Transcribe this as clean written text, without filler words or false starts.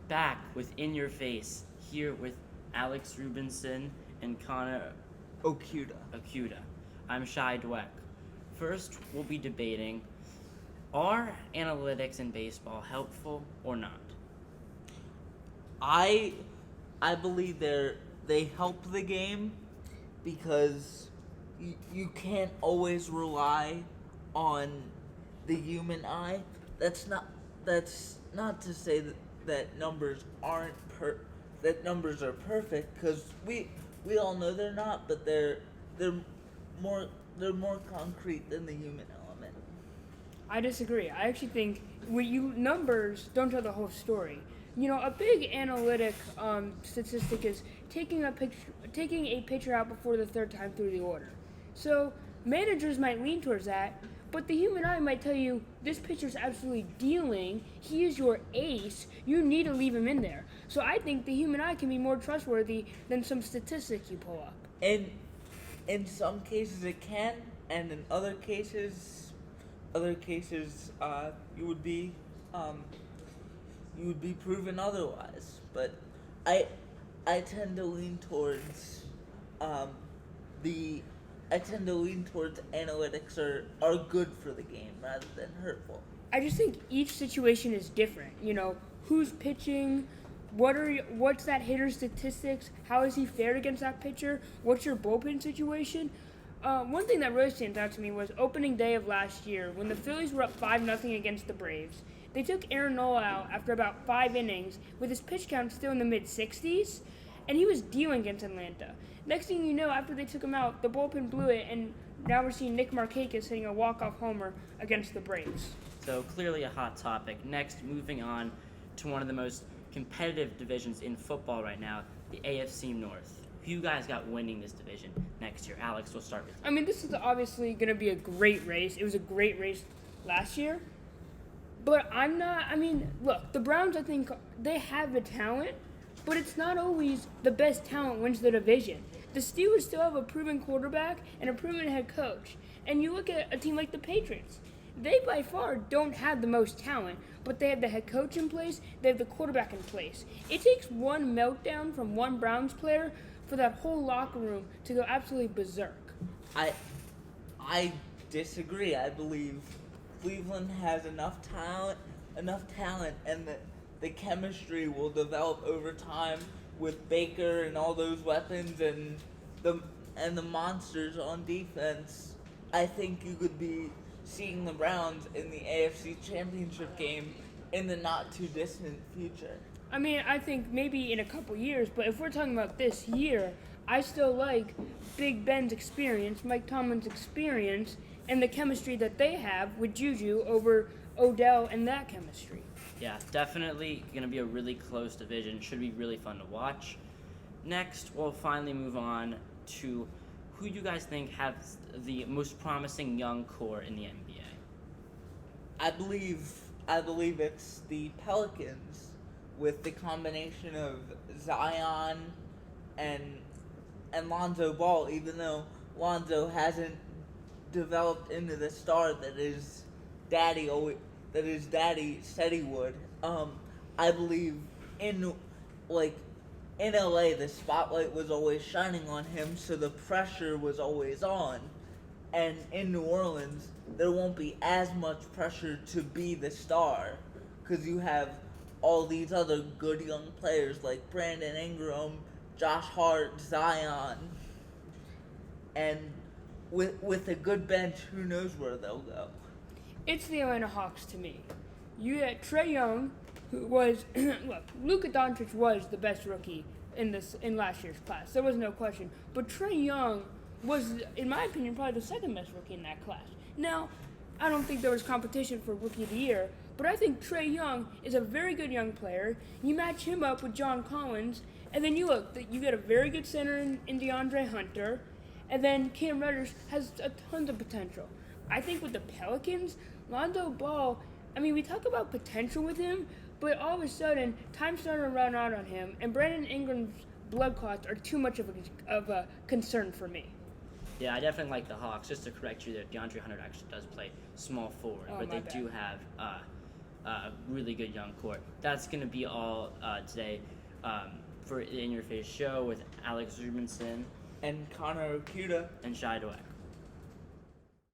back with In Your Face, here with Alex Rubinson and Connor Okuda. Akuda. I'm Shai Dweck. First, we'll be debating, are analytics in baseball helpful or not? I I believe they help the game because you can't always rely on the human eye. That's not to say that numbers aren't that numbers are perfect, because we all know they're not, but they're more they're more concrete than the human element. I disagree. I actually think numbers don't tell the whole story. You know, a big analytic statistic is taking a pitcher out before the third time through the order. So managers might lean towards that, but the human eye might tell you this pitcher's absolutely dealing. He is your ace. You need to leave him in there. So I think the human eye can be more trustworthy than some statistic you pull up. And in some cases it can, and in other cases, um, you would be proven otherwise. But I I tend to lean towards um, the I tend to lean towards analytics are good for the game rather than hurtful. I just think each situation is different. You know, who's pitching, what's that hitter's statistics, how is he fared against that pitcher, what's your bullpen situation. One thing that really stands out to me was opening day of last year when the Phillies were up 5-0 against the Braves. They took Aaron Nola out after about 5 innings with his pitch count still in the mid 60s, and he was dealing against Atlanta. Next thing you know, after they took him out, the bullpen blew it, and now we're seeing Nick Markakis hitting a walk-off homer against the Braves. So clearly a hot topic. Next, moving on to one of the most competitive divisions in football right now, the AFC North. Who you guys got winning this division next year? Alex, we'll start with you. I mean, this is obviously going to be a great race. It was a great race last year. But I'm not, I mean, look, the Browns, I think, they have the talent, but it's not always the best talent wins the division. The Steelers still have a proven quarterback and a proven head coach. And you look at a team like the Patriots. They by far don't have the most talent, but they have the head coach in place, they have the quarterback in place. It takes one meltdown from one Browns player for that whole locker room to go absolutely berserk. I I disagree. I believe Cleveland has enough talent, and the chemistry will develop over time with Baker and all those weapons the and the monsters on defense. I think you could be seeing the Browns in the AFC Championship game in the not too distant future. I mean, I think maybe in a couple years, but if we're talking about this year, I still like Big Ben's experience, Mike Tomlin's experience, and the chemistry that they have with Juju over Odell and that chemistry. Yeah, definitely going to be a really close division. Should be really fun to watch. Next, we'll finally move on to who you guys think has the most promising young core in the NBA. I believe it's the Pelicans, with the combination of Zion and Lonzo Ball, even though Lonzo hasn't developed into the star that his daddy said he would. I believe in like in LA the spotlight was always shining on him, so the pressure was always on. And in New Orleans, there won't be as much pressure to be the star, because you have all these other good young players like Brandon Ingram, Josh Hart, Zion, and with a good bench, who knows where they'll go. It's the Atlanta Hawks to me. You had Trae Young, who was look, Luka Doncic was the best rookie in last year's class. There was no question. But Trae Young was, in my opinion, probably the second best rookie in that class. Now, I don't think there was competition for Rookie of the Year, but I think Trae Young is a very good young player. You match him up with John Collins, and then you get a very good center in DeAndre Hunter, and then Cam Reddish has a tons of potential. I think with the Pelicans, Lonzo Ball, I mean, we talk about potential with him, but all of a sudden, time's starting to run out on him, and Brandon Ingram's blood clots are too much of a concern for me. Yeah, I definitely like the Hawks. Just to correct you there, DeAndre Hunter actually does play small forward, Oh, but my they bad. do have really good young core. That's going to be all today for the In Your Face show with Alex Rubinson And Connor Okuda. and Shai Dweck.